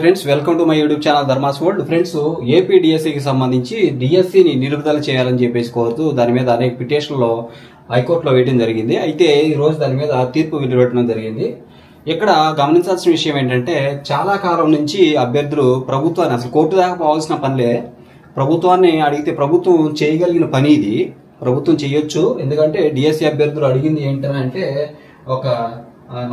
Friends, welcome to my YouTube channel Dharma's world. Friends, AP డిఎస్సికి సంబంధించి డిఎస్సిని నిలుపుదల చేయాలని చెప్పేసి కోరుతూ దాని మీద అనేక పిటిషన్లు హైకోర్టులో వేయడం జరిగింది. అయితే ఈ రోజు దాని మీద తీర్పు వెలువడటం జరిగింది. ఇక్కడ గమనించాల్సిన విషయం ఏంటంటే, చాలా కాలం నుంచి అభ్యర్థులు ప్రభుత్వాన్ని అసలు కోర్టు దాకా పోవాల్సిన పనిలే, ప్రభుత్వాన్ని అడిగితే ప్రభుత్వం చేయగలిగిన పని ఇది. ప్రభుత్వం చేయొచ్చు. ఎందుకంటే డిఎస్సి అభ్యర్థులు అడిగింది ఏంటంటే ఒక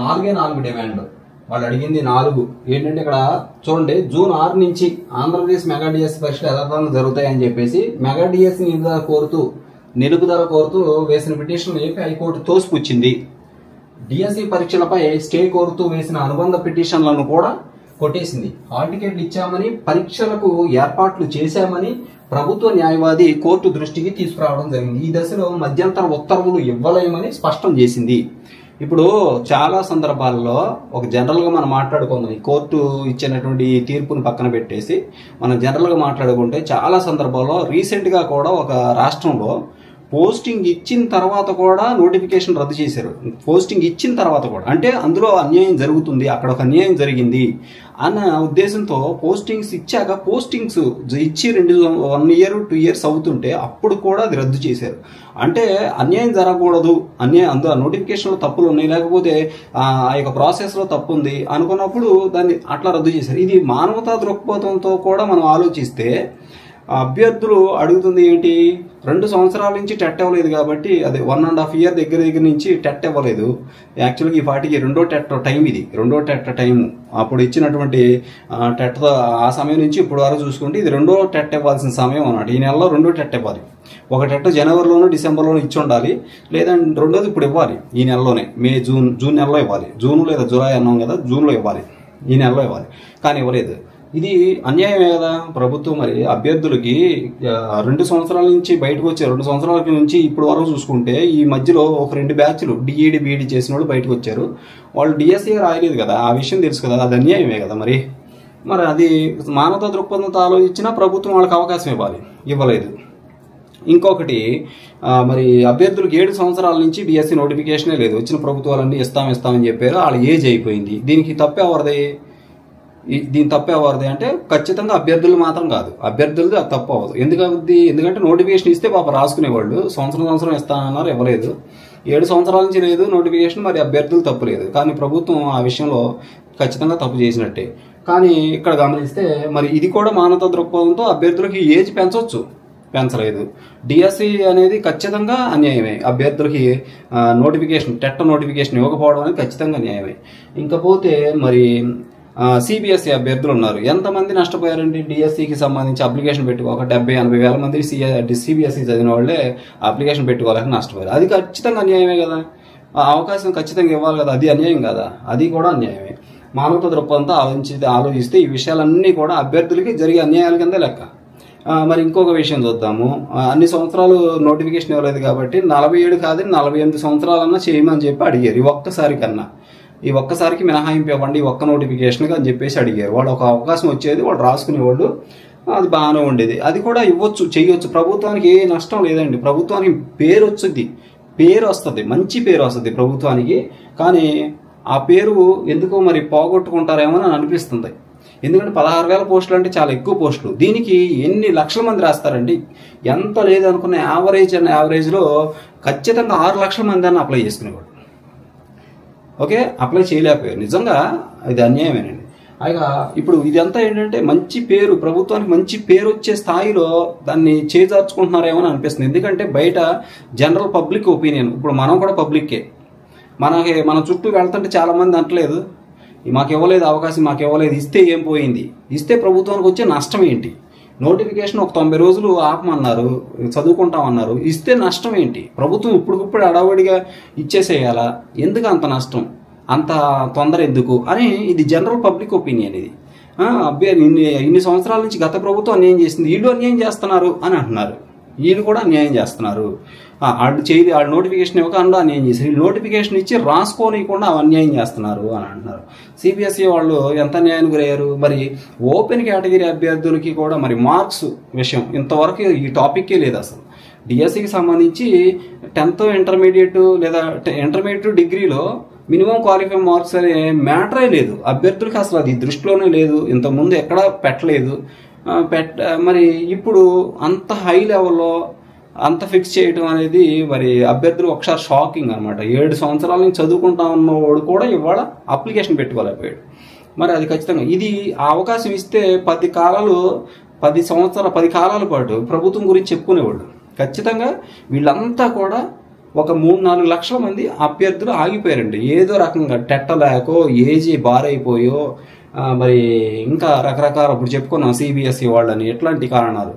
4 డిమాండ్లు. వాళ్ళు అడిగింది 4 ఏంటంటే, ఇక్కడ చూడండి, జూన్ 6 నుంచి ఆంధ్రప్రదేశ్ మెగా డిఎస్సి పరీక్షలు యథాతథంగా జరుగుతాయని చెప్పేసి మెగా డిఎస్సి నిలుపుదల కోరుతూ వేసిన పిటిషన్ ఏపీ హైకోర్టు తోసిపుచ్చింది. డిఎస్సి పరీక్షలపై స్టే కోరుతూ వేసిన అనుబంధ పిటిషన్లను కూడా కొట్టేసింది. హాల్ టికెట్లు ఇచ్చామని, పరీక్షలకు ఏర్పాట్లు చేశామని ప్రభుత్వ న్యాయవాది కోర్టు దృష్టికి తీసుకురావడం జరిగింది. ఈ దశలో మధ్యంతర ఉత్తర్వులు ఇవ్వలేమని స్పష్టం చేసింది. ఇప్పుడు చాలా సందర్భాల్లో ఒక జనరల్గా మనం మాట్లాడుకుందాం, ఈ కోర్టు ఇచ్చినటువంటి తీర్పును పక్కన పెట్టేసి మనం జనరల్గా మాట్లాడుకుంటే, చాలా సందర్భాల్లో రీసెంట్గా కూడా ఒక రాష్ట్రంలో పోస్టింగ్ ఇచ్చిన తర్వాత కూడా నోటిఫికేషన్ రద్దు చేశారు. పోస్టింగ్ ఇచ్చిన తర్వాత కూడా, అంటే అందులో అన్యాయం జరుగుతుంది, అక్కడ ఒక అన్యాయం జరిగింది అన్న ఉద్దేశంతో పోస్టింగ్స్ ఇచ్చాక, పోస్టింగ్స్ ఇచ్చి 1 year 2 years అవుతుంటే అప్పుడు కూడా అది రద్దు చేశారు. అంటే అన్యాయం జరగకూడదు, అందులో నోటిఫికేషన్లో తప్పులు ఉన్నాయి, లేకపోతే ఆ యొక్క ప్రాసెస్లో తప్పు ఉంది అనుకున్నప్పుడు దాన్ని అట్లా రద్దు చేశారు. ఇది మానవతా దృక్పథంతో కూడా మనం ఆలోచిస్తే, అభ్యర్థులు అడుగుతుంది ఏంటి, 2 సంవత్సరాల నుంచి టెట్ ఇవ్వలేదు కాబట్టి, అదే 1.5 year దగ్గర నుంచి టెట్ ఇవ్వలేదు. యాక్చువల్గా ఈ పార్టీకి రెండో టెట్ టైం అప్పుడు ఇచ్చినటువంటి టెట్తో ఆ సమయం నుంచి ఇప్పుడు వరకు చూసుకుంటే ఇది రెండో టెట్ ఇవ్వాల్సిన సమయం అన్నమాట. ఈ నెలలో రెండో టెట్ ఇవ్వాలి. ఒక టెట్ జనవరిలోనూ డిసెంబర్లోనూ ఇచ్చి ఉండాలి, లేదంటే రెండోది ఇప్పుడు ఇవ్వాలి. ఈ నెలలోనే జూన్ నెలలో ఇవ్వాలి. జూన్ లేదా జూలై అన్నాం కదా, జూన్లో ఇవ్వాలి, ఈ నెలలో ఇవ్వాలి, కానీ ఇవ్వలేదు. ఇది అన్యాయమే కదా. ప్రభుత్వం మరి అభ్యర్థులకి 2 సంవత్సరాల నుంచి బయటకు వచ్చారు. 2 సంవత్సరాల నుంచి ఇప్పుడు వరకు చూసుకుంటే ఈ మధ్యలో ఒక 2 బ్యాచ్లు డిఈడి బీఈడి చేసిన వాళ్ళు బయటకు వచ్చారు. వాళ్ళు డిఎస్సీ రాయలేదు కదా, ఆ విషయం తెలుసు కదా, అది అన్యాయమే కదా. మరి అది మానవతా దృక్పథంతో ఆలోచించినా ప్రభుత్వం వాళ్ళకి అవకాశం ఇవ్వలేదు. ఇంకొకటి, మరి అభ్యర్థులకు 7 సంవత్సరాల నుంచి డిఎస్సీ నోటిఫికేషనే లేదు. వచ్చిన ప్రభుత్వాలన్నీ ఇస్తామని చెప్పారు. వాళ్ళ ఏజ్ అయిపోయింది. దీనికి తప్పు ఎవరిది అంటే ఖచ్చితంగా అభ్యర్థులు మాత్రం కాదు, అభ్యర్థులది అది తప్పు అవ్వదు. ఎందుకంటే నోటిఫికేషన్ ఇస్తే పాప రాసుకునేవాళ్ళు. సంవత్సరం ఇస్తానన్నారు, ఇవ్వలేదు. 7 సంవత్సరాల నుంచి లేదు నోటిఫికేషన్, మరి అభ్యర్థులు తప్పు లేదు. కానీ ప్రభుత్వం ఆ విషయంలో ఖచ్చితంగా తప్పు చేసినట్టే. కానీ ఇక్కడ గమనిస్తే మరి ఇది కూడా మానవతా దృక్పథంతో అభ్యర్థులకి ఏజ్ పెంచలేదు. డిఎస్సి అనేది ఖచ్చితంగా అన్యాయమే. అభ్యర్థులకి టెట్ నోటిఫికేషన్ ఇవ్వకపోవడం అనేది ఖచ్చితంగా అన్యాయమే. ఇంకపోతే మరి సిబిఎస్ఈ అభ్యర్థులు ఉన్నారు. ఎంతమంది నష్టపోయారండి డిఎస్సికి సంబంధించి అప్లికేషన్ పెట్టుకోక 70-80 వేల మంది సిబిఎస్ఈ చదివిన వాళ్ళే అప్లికేషన్ పెట్టుకోలేక నష్టపోయారు. అది ఖచ్చితంగా అన్యాయమే కదా. అవకాశం ఖచ్చితంగా ఇవ్వాలి కదా, అది అన్యాయం కదా, అది కూడా అన్యాయమే. మానవతా దృక్పథంతో ఆలోచిస్తే ఈ విషయాలన్నీ కూడా అభ్యర్థులకి జరిగే అన్యాయాల కింద లెక్క. మరి ఇంకొక విషయం చూద్దాము. అన్ని సంవత్సరాలు నోటిఫికేషన్ ఇవ్వలేదు కాబట్టి 47 కాదని 48 సంవత్సరాలన్నా చేయమని చెప్పి అడిగారు. ఈ ఒక్కసారికి మినహాయింపు ఇవ్వండి, ఈ ఒక్క నోటిఫికేషన్గా అని చెప్పేసి అడిగారు. వాళ్ళు ఒక అవకాశం వచ్చేది, వాళ్ళు రాసుకునేవాళ్ళు, అది బాగానే ఉండేది. అది కూడా చేయొచ్చు. ప్రభుత్వానికి ఏ నష్టం లేదండి. ప్రభుత్వానికి పేరు వస్తుంది, మంచి పేరు వస్తుంది ప్రభుత్వానికి. కానీ ఆ పేరు ఎందుకో మరి పోగొట్టుకుంటారేమో అని అనిపిస్తుంది. ఎందుకంటే 16,000 పోస్టులు అంటే చాలా ఎక్కువ పోస్టులు. దీనికి ఎన్ని లక్షల మంది రాస్తారండి. ఎంత లేదనుకున్న యావరేజ్లో ఖచ్చితంగా 6 లక్షల మంది అని అప్లై చేసుకునేవాడు. ఓకే, అప్లై చేయలేకపోయారు. నిజంగా ఇది అన్యాయమేనండి. అయినా ఇప్పుడు ఇదంతా ఏంటంటే మంచి పేరు, ప్రభుత్వానికి మంచి పేరు వచ్చే స్థాయిలో దాన్ని చేజార్చుకుంటున్నారేమో అని అనిపిస్తుంది. ఎందుకంటే బయట జనరల్ పబ్లిక్ ఒపీనియన్, ఇప్పుడు మనం కూడా పబ్లిక్కే, మన చుట్టూ వెళ్తుంటే చాలా మంది అంటలేదు, మాకు ఇవ్వలేదు అవకాశం, మాకు ఇవ్వలేదు, ఇస్తే ఏం పోయింది, ఇస్తే ప్రభుత్వానికి వచ్చే నష్టం ఏంటి, నోటిఫికేషన్ ఒక 90 రోజులు ఆపమన్నారు, చదువుకుంటామన్నారు, ఇస్తే నష్టం ఏంటి, ప్రభుత్వం ఇప్పటికిప్పుడు అడావడిగా ఇచ్చేసేయాలా, ఎందుకు అంత నష్టం, అంత తొందర ఎందుకు అని ఇది జనరల్ పబ్లిక్ ఒపీనియన్. ఇది ఇన్ని సంవత్సరాల నుంచి గత ప్రభుత్వం అన్యాయం చేసింది, వీళ్ళు అన్యాయం చేస్తున్నారు అని అంటున్నారు. వీళ్ళు కూడా అన్యాయం చేస్తున్నారు. వాళ్ళు నోటిఫికేషన్ ఇవ్వకుండా అన్యాయం చేశారు, వీళ్ళు నోటిఫికేషన్ ఇచ్చి రాసుకోనియకుండా అన్యాయం చేస్తున్నారు అని అంటున్నారు. సిబిఎస్ఈ వాళ్ళు ఎంత అన్యాయానికి గురయ్యారు. మరి ఓపెన్ కేటగిరీ అభ్యర్థులకి కూడా మరి మార్క్స్ విషయం ఇంతవరకు ఈ టాపిక్కే లేదు అసలు. డిఎస్సికి సంబంధించి 10th ఇంటర్మీడియట్ లేదా ఇంటర్మీడియట్ డిగ్రీలో మినిమం క్వాలిఫైయింగ్ మార్క్స్ అనే మ్యాటరే లేదు. అభ్యర్థులకి అసలు అది దృష్టిలోనే లేదు, ఇంతకుముందు ఎక్కడా పెట్టలేదు. మరి ఇప్పుడు అంత హై లెవెల్లో అంత ఫిక్స్ చేయడం అనేది మరి అభ్యర్థులు ఒకసారి షాకింగ్ అనమాట. 7 సంవత్సరాల నుంచి చదువుకుంటా ఉన్నవాడు కూడా ఇవాళ అప్లికేషన్ పెట్టుకోలేకపోయాడు. మరి అది ఖచ్చితంగా ఇది ఆ అవకాశం ఇస్తే 10 కాలాల పాటు ప్రభుత్వం గురించి చెప్పుకునేవాళ్ళు. ఖచ్చితంగా వీళ్ళంతా కూడా ఒక 3-4 లక్షల మంది అభ్యర్థులు ఆగిపోయారండి. ఏదో రకంగా టెట్టలేకో ఏజీ బారైపోయో మరి ఇంకా రకరకాల ఇప్పుడు చెప్పుకున్నాం సిబిఎస్ఈ వాళ్ళని ఎట్లాంటి కారణాలు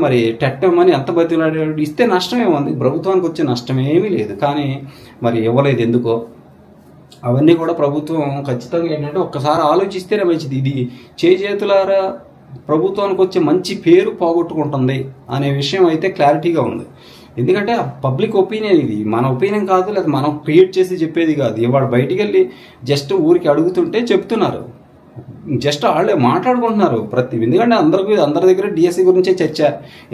మరి టెట్టమని ఎంత బతిలాడాడు. ఇస్తే నష్టమేముంది, ప్రభుత్వానికి వచ్చే నష్టమేమీ లేదు. కానీ మరి ఇవ్వలేదు ఎందుకో. అవన్నీ కూడా ప్రభుత్వం ఖచ్చితంగా ఏంటంటే ఒక్కసారి ఆలోచిస్తేనే మంచిది. ఇది చేతులారా ప్రభుత్వానికి వచ్చే మంచి పేరు పోగొట్టుకుంటుంది అనే విషయం అయితే క్లారిటీగా ఉంది. ఎందుకంటే పబ్లిక్ ఒపీనియన్, ఇది మన ఒపీనియన్ కాదు, లేదా మనం క్రియేట్ చేసి చెప్పేది కాదు. ఇవాళ బయటికి వెళ్ళి జస్ట్ ఊరికి అడుగుతుంటే చెప్తున్నారు, జస్ట్ వాళ్ళే మాట్లాడుకుంటున్నారు ఎందుకంటే అందరి దగ్గర డిఎస్సి గురించే చర్చ.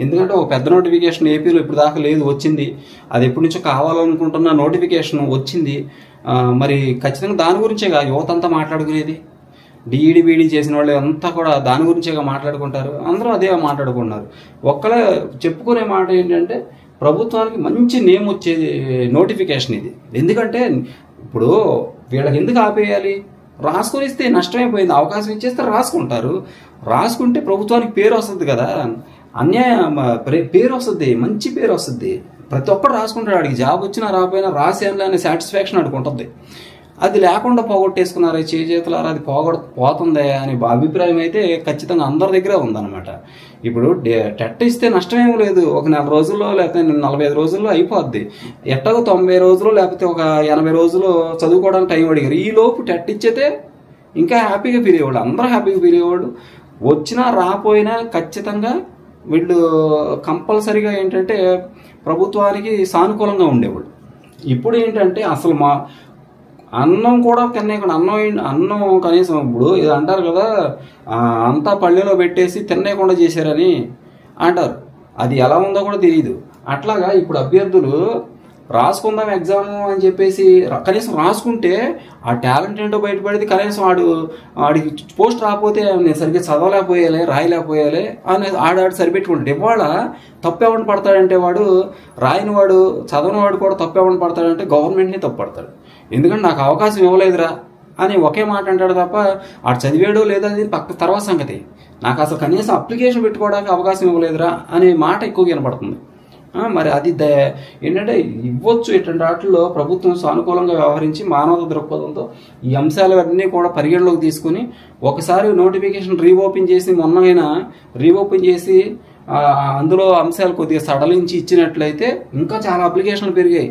ఎందుకంటే ఒక పెద్ద నోటిఫికేషన్ ఏపీలో ఇప్పుడు దాకా లేదు, వచ్చింది. అది ఎప్పటి నుంచో కావాలనుకుంటున్న నోటిఫికేషన్ వచ్చింది. మరి ఖచ్చితంగా దాని గురించేగా యువత అంతా మాట్లాడుకునేది. డిఈడి బీడీ చేసిన వాళ్ళు అంతా కూడా దాని గురించేగా మాట్లాడుకుంటారు. అందరూ అదే మాట్లాడుకుంటున్నారు. ఒక్కలే చెప్పుకునే మాట ఏంటంటే ప్రభుత్వానికి మంచి నేమ్ వచ్చే నోటిఫికేషన్ ఇది. ఎందుకంటే ఇప్పుడు వీళ్ళకి ఎందుకు ఆపేయాలి, రాసుకొని ఇస్తే నష్టమైపోయింది. అవకాశం ఇచ్చేస్తే రాసుకుంటారు. రాసుకుంటే ప్రభుత్వానికి పేరు వస్తుంది కదా, పేరు వస్తుంది, మంచి పేరు వస్తుంది. ప్రతి ఒక్కరు రాసుకుంటాడు. వాడికి జాబ్ వచ్చినా రాకపోయినా రాసేయాలి అనే సాటిస్ఫాక్షన్ అడుగుంటుంది. అది లేకుండా పోగొట్టేసుకున్నారా చేతులారా, అది పోతుందే అనే అభిప్రాయం అయితే ఖచ్చితంగా అందరి దగ్గర ఉందన్నమాట. ఇప్పుడు టెట్ ఇస్తే నష్టమేం లేదు. ఒక 4 రోజుల్లో లేకపోతే 45 రోజుల్లో అయిపోద్ది. ఎట్టగో 90 రోజులు లేకపోతే ఒక 80 రోజులు చదువుకోవడానికి టైం అడిగారు. ఈ లోపు టెట్ ఇచ్చేతే ఇంకా హ్యాపీగా ఫీల్ అయ్యేవాడు, అందరూ హ్యాపీగా ఫీల్ అయ్యేవాడు. వచ్చినా రాపోయినా ఖచ్చితంగా వీళ్ళు కంపల్సరీగా ఏంటంటే ప్రభుత్వానికి సానుకూలంగా ఉండేవాడు. ఇప్పుడు ఏంటంటే అసలు అన్నం కూడా తినేయకుండా అన్నం కనీసం ఇప్పుడు ఇది అంటారు కదా, అంతా పళ్ళెలో పెట్టేసి తినేయకుండా చేశారని అంటారు. అది ఎలా ఉందో కూడా తెలియదు. అట్లాగా ఇప్పుడు అభ్యర్థులు రాసుకుందాం ఎగ్జామ్ అని చెప్పేసి కనీసం రాసుకుంటే ఆ టాలెంట్ ఏంటో బయటపడేది. కనీసం వాడికి పోస్ట్ రాకపోతే నేను సరిగ్గా చదవలేకపోయాలి, రాయలేకపోయాలి అని ఆడాడు సరిపెట్టుకుంటాడు. ఇవాళ తప్పెవని పడతాడంటే వాడు రాయని వాడు, చదవని వాడు కూడా తప్పెవని పడతాడంటే గవర్నమెంట్ని తప్పు పడతాడు. ఎందుకంటే నాకు అవకాశం ఇవ్వలేదురా అని ఒకే మాట అంటాడు తప్ప ఆడు చదివాడో లేదా అది తర్వాత సంగతి. నాకు అసలు కనీసం అప్లికేషన్ పెట్టుకోవడానికి అవకాశం ఇవ్వలేదురా అనే మాట ఎక్కువ వినపడుతుంది. మరి అది ఏంటంటే ఇవ్వచ్చు. ఇటువంటి వాటిల్లో ప్రభుత్వం సానుకూలంగా వ్యవహరించి మానవ దృక్పథంతో ఈ అంశాలన్నీ కూడా పరిగణలోకి తీసుకుని ఒకసారి నోటిఫికేషన్ రీఓపెన్ చేసి మొన్నైనా రీఓపెన్ చేసి అందులో అంశాలు కొద్దిగా సడలించి ఇచ్చినట్లయితే ఇంకా చాలా అప్లికేషన్లు పెరిగాయి.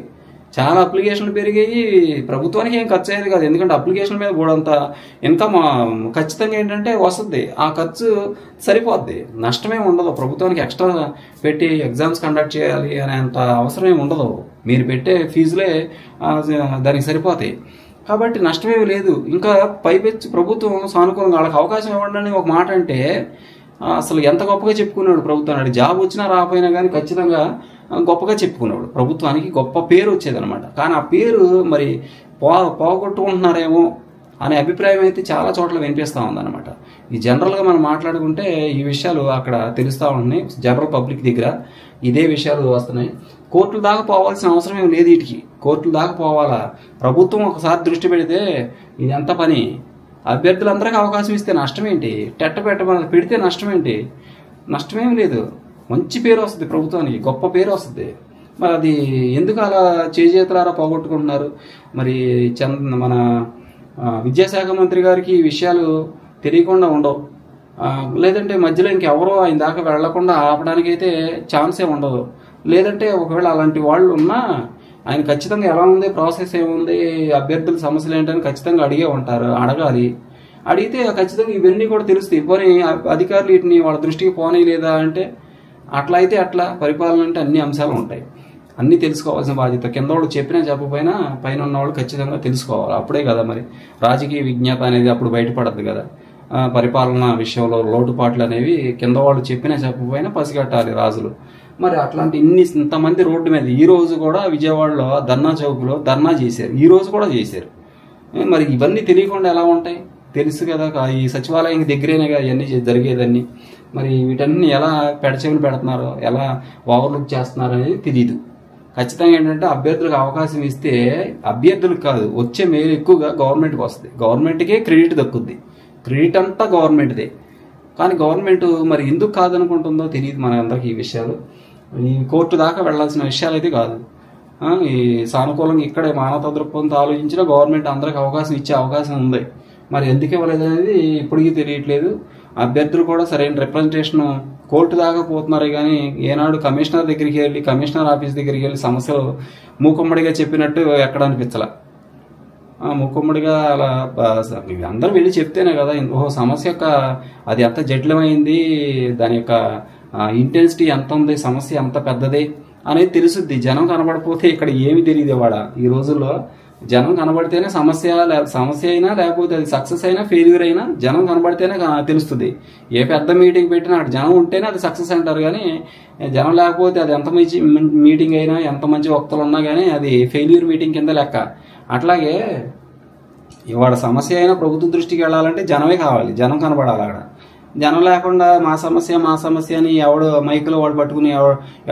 ప్రభుత్వానికి ఏం ఖర్చు అయ్యేది కాదు. ఎందుకంటే అప్లికేషన్ మీద కూడా అంత ఇన్కమ్ ఖచ్చితంగా ఏంటంటే వస్తుంది. ఆ ఖర్చు సరిపోద్ది, నష్టమే ఉండదు. ప్రభుత్వానికి ఎక్స్ట్రా పెట్టి ఎగ్జామ్స్ కండక్ట్ చేయాలి అనేంత అవసరం ఏమి ఉండదు. మీరు పెట్టే ఫీజులే దానికి సరిపోతాయి. కాబట్టి నష్టమేమి లేదు. ఇంకా పైపెచ్చి ప్రభుత్వం సానుకూలంగా వాళ్ళకి అవకాశం ఇవ్వండి ఒక మాట అంటే అసలు ఎంత గొప్పగా చెప్పుకున్నాడు ప్రభుత్వం. జాబ్ వచ్చినా రాకపోయినా కానీ ఖచ్చితంగా గొప్పగా చెప్పుకున్నాడు. ప్రభుత్వానికి గొప్ప పేరు వచ్చేదనమాట. కానీ ఆ పేరు మరి పోగొట్టుకుంటున్నారేమో అనే అభిప్రాయం అయితే చాలా చోట్ల వినిపిస్తూ ఉందన్నమాట. ఈ జనరల్గా మనం మాట్లాడుకుంటే ఈ విషయాలు అక్కడ తెలుస్తూ ఉంటున్నాయి. జనరల్ పబ్లిక్ దగ్గర ఇదే విషయాలు వస్తున్నాయి. కోర్టుల దాకా పోవాల్సిన అవసరం ఏం లేదు. వీటికి కోర్టుల దాకా పోవాలా? ప్రభుత్వం ఒకసారి దృష్టి పెడితే ఇది ఎంత పని. అభ్యర్థులందరికీ అవకాశం ఇస్తే నష్టం ఏంటి? పెడితే నష్టం ఏంటి? నష్టమేం లేదు. మంచి పేరు వస్తుంది ప్రభుత్వానికి, గొప్ప పేరు వస్తుంది. మరి అది ఎందుకు అలా చేతులారా పోగొట్టుకుంటున్నారు? మరి మన విద్యాశాఖ మంత్రి గారికి ఈ విషయాలు తెలియకుండా ఉండవు. లేదంటే మధ్యలో ఇంకెవరో ఆయన దాకా వెళ్లకుండా ఆపడానికి అయితే ఛాన్సే ఉండదు. లేదంటే ఒకవేళ అలాంటి వాళ్ళు ఉన్నా ఆయన ఖచ్చితంగా ఎలా ఉంది, ప్రాసెస్ ఏముంది, అభ్యర్థుల సమస్యలు ఏంటని ఖచ్చితంగా అడగాలి. అడిగితే ఖచ్చితంగా ఇవన్నీ కూడా తెలుస్తాయి. పోనీ అధికారులు వీటిని వాళ్ళ దృష్టికి పోనీ లేదా అంటే అట్లా అయితే అట్లా పరిపాలన అంటే అన్ని అంశాలు ఉంటాయి. అన్నీ తెలుసుకోవాల్సిన బాధ్యత. కింద వాళ్ళు చెప్పినా చెప్పకపోయినా పైన ఉన్న వాళ్ళు ఖచ్చితంగా తెలుసుకోవాలి. అప్పుడే కదా మరి రాజకీయ విజ్ఞత అనేది అప్పుడు బయటపడద్దు కదా. పరిపాలన విషయంలో లోటుపాట్లు అనేవి కింద వాళ్ళు చెప్పినా చెప్పకపోయినా పసిగట్టాలి రాజులు. మరి అట్లాంటి ఇంతమంది రోడ్డు మీద ఈ రోజు కూడా విజయవాడలో ధర్నా చౌక్లో ధర్నా చేశారు, ఈ రోజు కూడా చేశారు. మరి ఇవన్నీ తెలియకుండా ఎలా ఉంటాయి? తెలుసు కదా, ఈ సచివాలయం దగ్గరేనే కదా ఇవన్నీ జరిగేదన్నీ. మరి వీటన్ని ఎలా పెడచెవిని పెడుతున్నారో, ఎలా ఓవర్లుక్ చేస్తున్నారో అనేది తెలియదు. ఖచ్చితంగా ఏంటంటే అభ్యర్థులకు అవకాశం ఇస్తే అభ్యర్థులకు కాదు, వచ్చే మేలు ఎక్కువగా గవర్నమెంట్కి వస్తుంది. గవర్నమెంట్కే క్రెడిట్ దక్కుద్ది, క్రెడిట్ అంతా గవర్నమెంట్దే. కానీ గవర్నమెంట్ మరి ఎందుకు కాదనుకుంటుందో తెలియదు మన అందరికీ. ఈ విషయాలు ఈ కోర్టు దాకా వెళ్లాల్సిన విషయాలు అయితే కాదు. ఈ సానుకూలంగా ఇక్కడే మానవతా దృక్పథంతో ఆలోచించిన గవర్నమెంట్ అందరికి అవకాశం ఇచ్చే అవకాశం ఉంది. మరి ఎందుకు ఇవ్వలేదు అనేది ఇప్పటికీ తెలియట్లేదు. అభ్యర్థులు కూడా సరైన రిప్రజెంటేషన్ కోర్టు దాకా పోతున్నారు కానీ ఏనాడు కమిషనర్ దగ్గరికి వెళ్ళి, కమిషనర్ ఆఫీస్ దగ్గరికి వెళ్ళి సమస్యలు మూకుమ్మడిగా చెప్పినట్టు ఎక్కడ అనిపించాల. మూకుమ్మడిగా అలా అందరూ వెళ్ళి చెప్తేనే కదా సమస్య యొక్క అది ఎంత జటిలమైంది, దాని యొక్క ఇంటెన్సిటీ ఎంత ఉంది, సమస్య ఎంత పెద్దది అనేది తెలుసుద్ది. జనం కనబడిపోతే ఇక్కడ ఏమి తెలియదు. వాడ ఈ రోజుల్లో జనం కనబడితేనే సమస్య అయినా, లేకపోతే అది సక్సెస్ అయినా ఫెయిల్యూర్ అయినా జనం కనబడితేనే తెలుస్తుంది. ఏ పెద్ద మీటింగ్ పెట్టినా అక్కడ జనం ఉంటేనే అది సక్సెస్ అంటారు. కానీ జనం లేకపోతే అది ఎంత మంచి మీటింగ్ అయినా, ఎంత మంచి వక్తలు ఉన్నా కానీ అది ఫెయిల్యూర్ మీటింగ్ కింద లెక్క. అట్లాగే ఇవాళ సమస్య అయినా ప్రభుత్వ దృష్టికి వెళ్ళాలంటే జనమే కావాలి, జనం కనబడాలి. అక్కడ జనం లేకుండా మా సమస్య అని ఎవడు మైకులో వాడు పట్టుకుని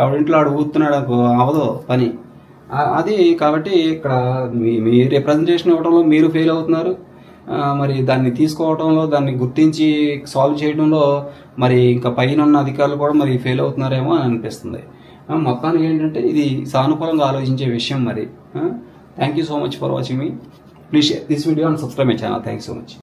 ఎవడింట్లో వాడు ఊతున్నాడు అవదో పని అది. కాబట్టి ఇక్కడ మీ రిప్రజెంటేషన్ ఇవ్వడంలో మీరు ఫెయిల్ అవుతున్నారు. మరి దాన్ని తీసుకోవడంలో, దాన్ని గుర్తించి సాల్వ్ చేయడంలో మరి ఇంకా పైన ఉన్న అధికారులు కూడా మరి ఫెయిల్ అవుతున్నారేమో అని అనిపిస్తుంది. మొత్తానికి ఏంటంటే ఇది సానుకూలంగా ఆలోచించే విషయం. మరి thank you so much for watching me. Please share this video and subscribe my channel. Thank you so much.